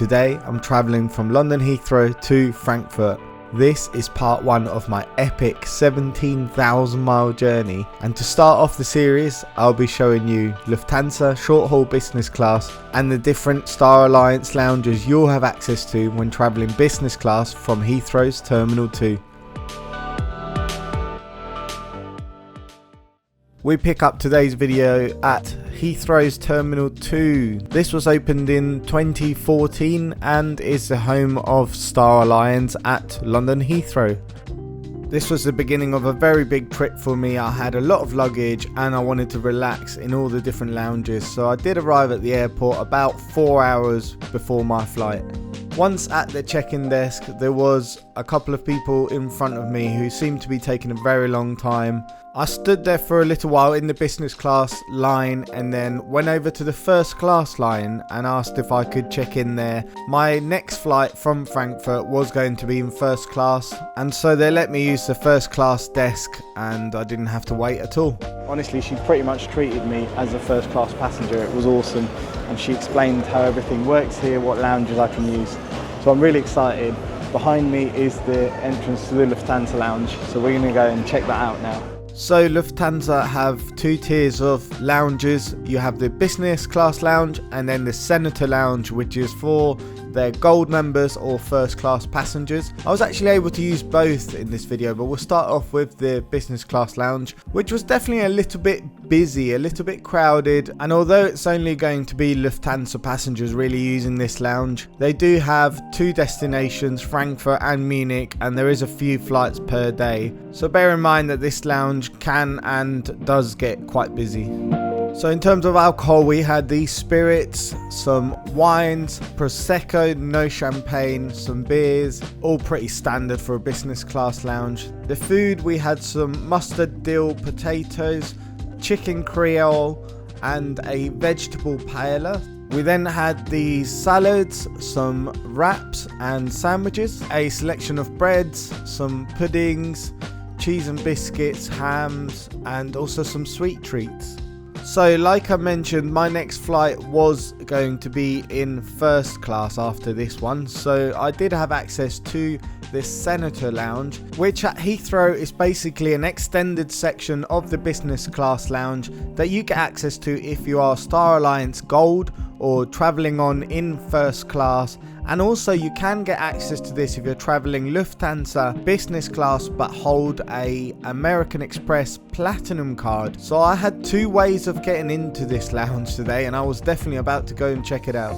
Today I'm travelling from London Heathrow to Frankfurt. This is part 1 of my epic 17,000 mile journey, and to start off the series I'll be showing you Lufthansa short haul business class and the different Star Alliance lounges you'll have access to when travelling business class from Heathrow's Terminal 2. We pick up today's video at Heathrow's Terminal 2. This was opened in 2014 and is the home of Star Alliance at London Heathrow. This was the beginning of a very big trip for me. I had a lot of luggage and I wanted to relax in all the different lounges, so I did arrive at the airport about 4 hours before my flight. Once at the check-in desk, there was a couple of people in front of me who seemed to be taking a very long time. I stood there for a little while in the business class line and then went over to the first class line and asked if I could check in there. My next flight from Frankfurt was going to be in first class, and so they let me use the first class desk and I didn't have to wait at all. Honestly, she pretty much treated me as a first class passenger. It was awesome, and she explained how everything works here, what lounges I can use. So I'm really excited. Behind me is the entrance to the Lufthansa lounge, so we're going to go and check that out now. So Lufthansa have 2 tiers of lounges. You have the business class lounge and then the Senator lounge, which is for their gold members or first class passengers. I was actually able to use both in this video, but we'll start off with the business class lounge, which was definitely a little bit busy, a little bit crowded, and although it's only going to be Lufthansa passengers really using this lounge, they do have 2 destinations, Frankfurt and Munich, and there is a few flights per day, so bear in mind that this lounge can and does get quite busy. So in terms of alcohol, we had the spirits, some wines, prosecco, no champagne, some beers, all pretty standard for a business class lounge. The food, we had some mustard dill potatoes, chicken creole and a vegetable paella. We then had the salads, some wraps and sandwiches, a selection of breads, some puddings, cheese and biscuits, hams, and also some sweet treats. So like I mentioned, my next flight was going to be in first class after this one, so I did have access to this Senator lounge, which at Heathrow is basically an extended section of the business class lounge that you get access to if you are Star Alliance Gold or travelling on in first class. And also you can get access to this if you're travelling Lufthansa business class but hold a American Express Platinum card. So I had 2 ways of getting into this lounge today, and I was definitely about to go and check it out.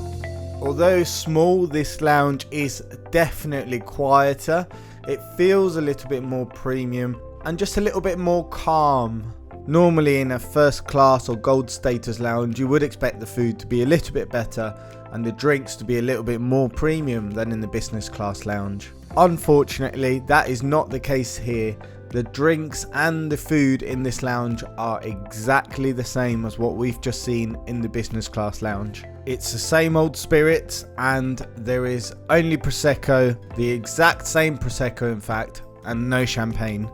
Although small, this lounge is definitely quieter. It feels a little bit more premium and just a little bit more calm. Normally in a first class or gold status lounge you would expect the food to be a little bit better and the drinks to be a little bit more premium than in the business class lounge. Unfortunately, that is not the case here. The drinks and the food in this lounge are exactly the same as what we've just seen in the business class lounge. It's the same old spirits and there is only Prosecco, the exact same Prosecco in fact, and no champagne.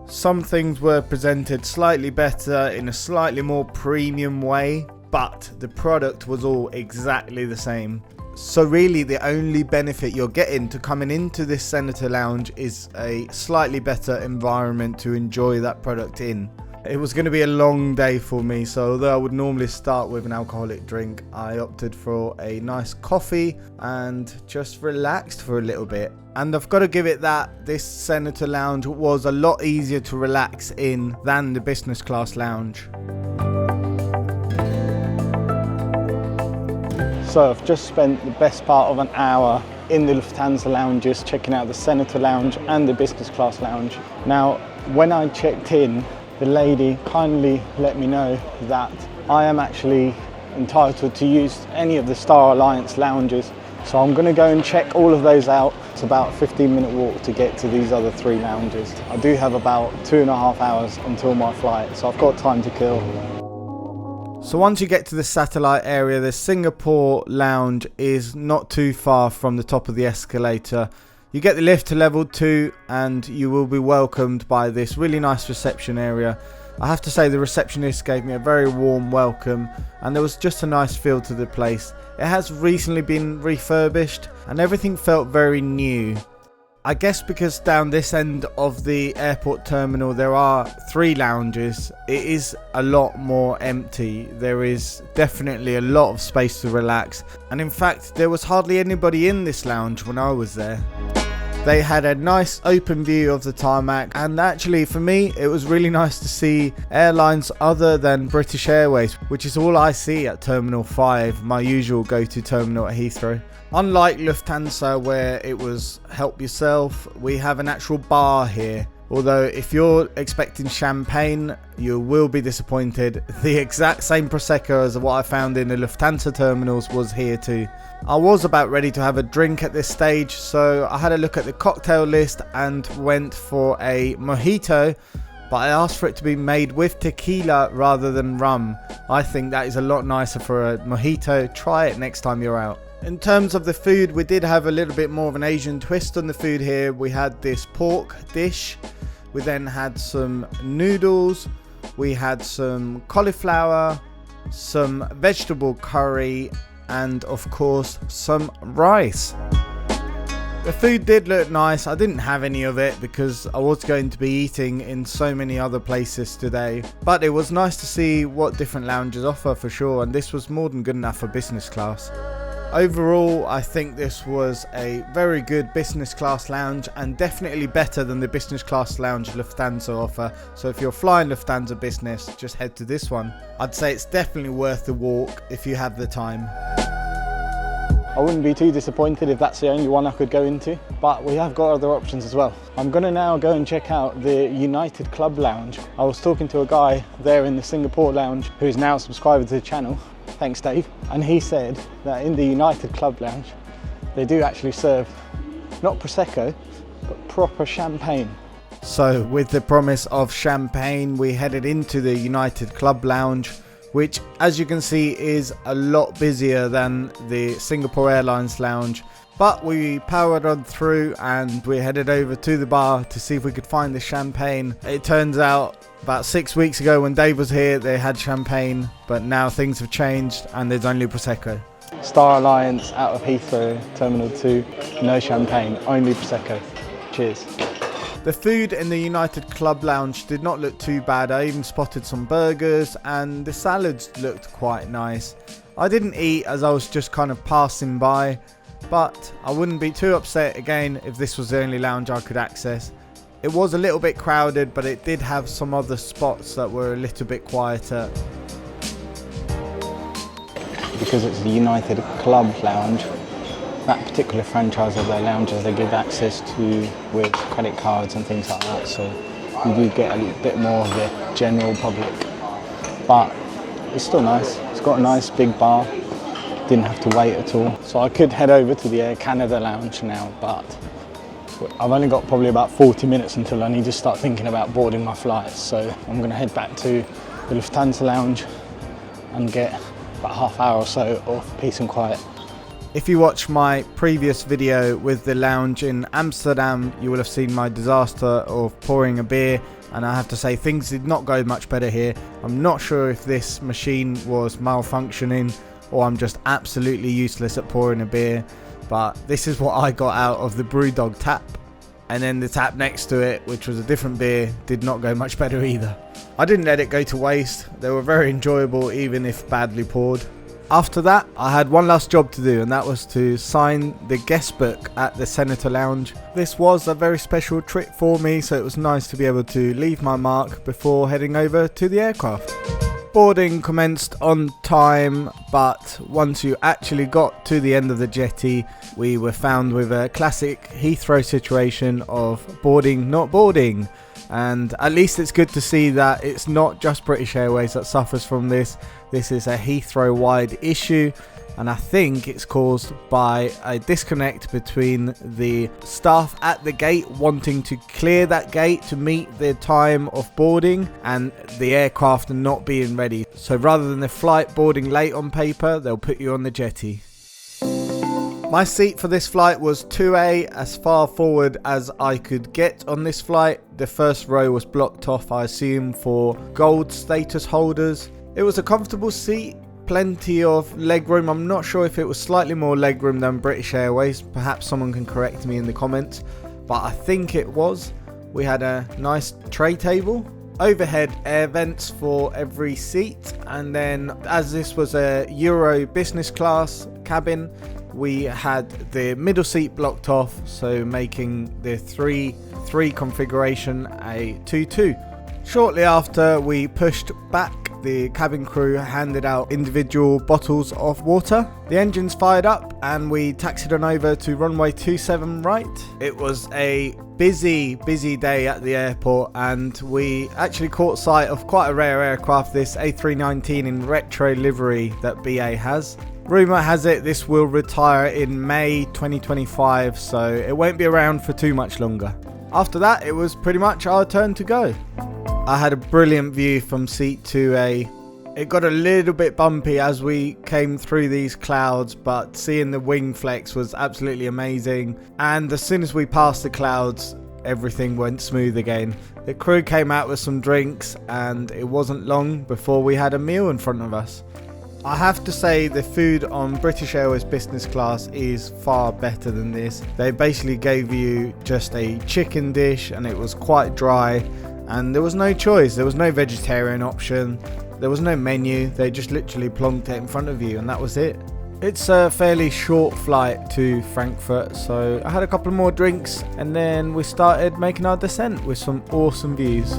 Some things were presented slightly better in a slightly more premium way, but the product was all exactly the same. So really the only benefit you're getting to coming into this Senator lounge is a slightly better environment to enjoy that product in. It was going to be a long day for me, so although I would normally start with an alcoholic drink, I opted for a nice coffee and just relaxed for a little bit. And I've got to give it that this Senator lounge was a lot easier to relax in than the business class lounge. So I've just spent the best part of an hour in the Lufthansa lounges checking out the Senator lounge and the business class lounge. Now, when I checked in, the lady kindly let me know that I am actually entitled to use any of the Star Alliance lounges. So I'm going to go and check all of those out. It's about a 15-minute walk to get to these other 3 lounges. I do have about 2.5 hours until my flight, so I've got time to kill. So once you get to the satellite area, the Singapore lounge is not too far from the top of the escalator. You get the lift to level 2 and you will be welcomed by this really nice reception area. I have to say the receptionist gave me a very warm welcome and there was just a nice feel to the place. It has recently been refurbished and everything felt very new. I guess because down this end of the airport terminal there are 3 lounges, it is a lot more empty. There is definitely a lot of space to relax, and in fact there was hardly anybody in this lounge when I was there. They had a nice open view of the tarmac, and actually for me it was really nice to see airlines other than British Airways, which is all I see at Terminal 5, my usual go-to terminal at Heathrow. Unlike Lufthansa where it was help yourself, we have an actual bar here. Although if you're expecting champagne, you will be disappointed. The exact same Prosecco as what I found in the Lufthansa terminals was here too. I was about ready to have a drink at this stage, so I had a look at the cocktail list and went for a mojito, but I asked for it to be made with tequila rather than rum. I think that is a lot nicer for a mojito. Try it next time you're out. In terms of the food, we did have a little bit more of an Asian twist on the food here. We had this pork dish. We then had some noodles. We had some cauliflower, some vegetable curry, and of course some rice. The food did look nice. I didn't have any of it because I was going to be eating in so many other places today. But it was nice to see what different lounges offer for sure, and this was more than good enough for business class. Overall, I think this was a very good business class lounge and definitely better than the business class lounge Lufthansa offer. So if you're flying Lufthansa business, just head to this one. I'd say it's definitely worth the walk if you have the time. I wouldn't be too disappointed if that's the only one I could go into, but we have got other options as well. I'm going to now go and check out the United Club Lounge. I was talking to a guy there in the Singapore lounge who is now a subscriber to the channel. Thanks, Dave. And he said that in the United Club Lounge, they do actually serve not Prosecco, but proper champagne. So with the promise of champagne, we headed into the United Club Lounge, which as you can see is a lot busier than the Singapore Airlines lounge. But we powered on through and we headed over to the bar to see if we could find the champagne. It turns out about 6 weeks ago when Dave was here, they had champagne, but now things have changed and there's only Prosecco. Star Alliance out of Heathrow Terminal 2, no champagne, only Prosecco. Cheers. The food in the United Club Lounge did not look too bad. I even spotted some burgers and the salads looked quite nice. I didn't eat as I was just kind of passing by, but I wouldn't be too upset again if this was the only lounge I could access. It was a little bit crowded, but it did have some other spots that were a little bit quieter. Because it's the United Club Lounge, that particular franchise of their lounges they give access to with credit cards and things like that, so you do get a bit more of the general public. But it's still nice. It's got a nice big bar. Didn't have to wait at all. So I could head over to the Air Canada lounge now, but I've only got probably about 40 minutes until I need to start thinking about boarding my flights. So I'm going to head back to the Lufthansa lounge and get about half hour or so of peace and quiet. If you watch my previous video with the lounge in Amsterdam, you will have seen my disaster of pouring a beer, and I have to say things did not go much better here. I'm not sure if this machine was malfunctioning or I'm just absolutely useless at pouring a beer, but this is what I got out of the Brewdog tap. And then the tap next to it, which was a different beer, did not go much better either. I didn't let it go to waste. They were very enjoyable even if badly poured. After that, I had one last job to do, and that was to sign the guest book at the Senator Lounge. This was a very special trip for me, so it was nice to be able to leave my mark before heading over to the aircraft. Boarding commenced on time, but once you actually got to the end of the jetty, we were found with a classic Heathrow situation of boarding, not boarding. And at least it's good to see that it's not just British Airways that suffers from this. This is a Heathrow-wide issue, and I think it's caused by a disconnect between the staff at the gate wanting to clear that gate to meet the time of boarding and the aircraft not being ready. So rather than the flight boarding late on paper, they'll put you on the jetty. My seat for this flight was 2A, as far forward as I could get on this flight. the first row was blocked off, I assume, for gold status holders. It was a comfortable seat, plenty of legroom. I'm not sure if it was slightly more legroom than British Airways. Perhaps someone can correct me in the comments, but I think it was. We had a nice tray table, overhead air vents for every seat, and then as this was a Euro business class cabin, we had the middle seat blocked off, so making the 3-3 configuration a 2-2. Shortly after we pushed back, the cabin crew handed out individual bottles of water. The engines fired up and we taxied on over to runway 27 right. It was a busy day at the airport, and we actually caught sight of quite a rare aircraft, this A319 in retro livery that BA has. Rumour has it this will retire in May 2025, so it won't be around for too much longer. After that, it was pretty much our turn to go. I had a brilliant view from seat 2A. It got a little bit bumpy as we came through these clouds, but seeing the wing flex was absolutely amazing. And as soon as we passed the clouds, everything went smooth again. The crew came out with some drinks, and it wasn't long before we had a meal in front of us. I have to say the food on British Airways business class is far better than this. They basically gave you just a chicken dish and it was quite dry, and there was no choice. There was no vegetarian option. There was no menu. They just literally plonked it in front of you and that was it. It's a fairly short flight to Frankfurt, so I had a couple more drinks and then we started making our descent with some awesome views.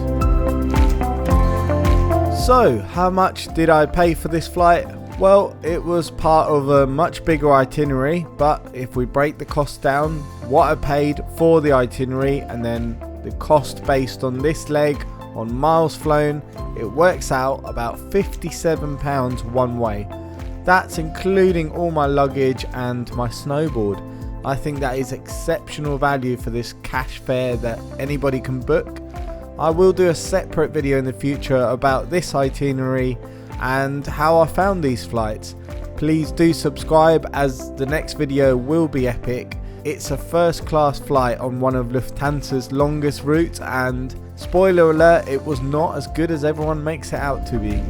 So, how much did I pay for this flight? Well, it was part of a much bigger itinerary, but if we break the cost down, what I paid for the itinerary and then the cost based on this leg on miles flown, it works out about £57 one way. That's including all my luggage and my snowboard. I think that is exceptional value for this cash fare that anybody can book. I will do a separate video in the future about this itinerary and how I found these flights. Please do subscribe as the next video will be epic. It's a first class flight on one of Lufthansa's longest routes, and spoiler alert, it was not as good as everyone makes it out to be.